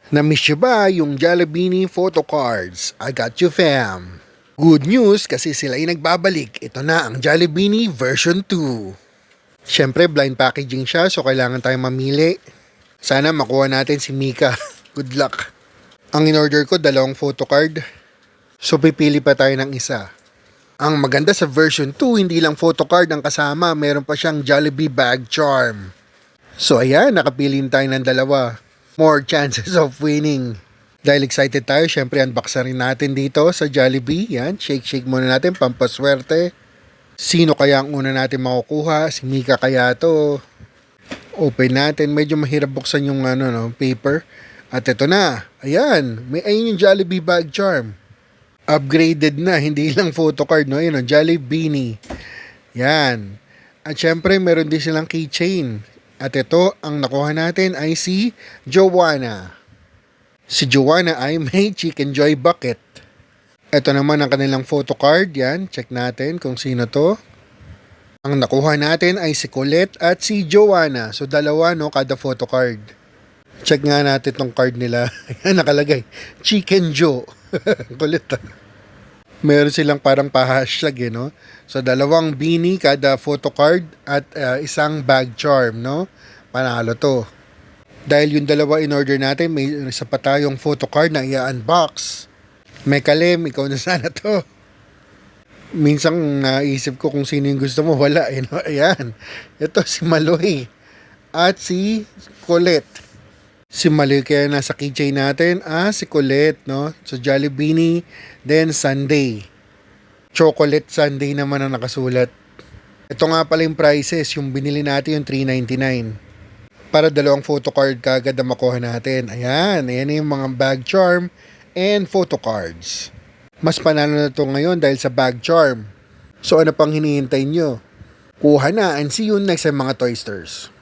Na-miss nyo ba yung Jollibee photo cards? I got you fam! Good news kasi sila ay nagbabalik. Ito na ang Jollibee version 2. Siyempre blind packaging siya so kailangan tayong mamili. Sana makuha natin si Mika. Good luck. Ang in-order ko 2 photo card. So pipili pa tayo ng isa. Ang maganda sa version 2, hindi lang photo card ang kasama, meron pa siyang Jollibee bag charm. So ayan, nakapili tayo ng 2. More chances of winning. Dahil excited tayo, syempre unbox na rin natin dito sa Jollibee. Yan, shake muna natin, pampaswerte. Sino kaya ang una natin makukuha? Si Mika kaya to? Open natin, medyo mahirap buksan yung paper. At ito na, ayan, ayun yung Jollibee bag charm. Upgraded na, hindi lang photo card, no? Yun, Jollibee. Yan. At syempre, meron din silang keychain. At ito, ang nakuha natin ay si Joanna. Si Joanna ay may Chicken Joy bucket. Ito naman ang kanilang photo card. Yan, check natin kung sino to. Ang nakuha natin ay si Colette at si Joanna. So, 2, kada photo card. Check nga natin tong card nila. Ayan, nakalagay. Chicken Joe. Kulit Meron silang parang pa-hashtag no? So 2 beanie kada photo card at isang bag charm, no? Panalo to. Dahil yung 2 in order natin, may isa pa tayong photo card na i-unbox. May Kalem, ikaw na sana to. Minsan naisip ko kung sino yung gusto mo, wala no? Ayan. Ito si Maloy at si Colette. Si Maloy kaya nasa keychain natin, si Colette, no? So Jollibee, then Sunday. Chocolate Sunday naman ang nakasulat. Ito nga pala yung prices, yung binili natin yung $3.99. Para 2 photo card kagad na makuha natin. Ayan yung mga bag charm and photo cards. Mas panalo na ito ngayon dahil sa bag charm. So ano pang hinihintay nyo? Kuha na and see you next sa mga Toysters.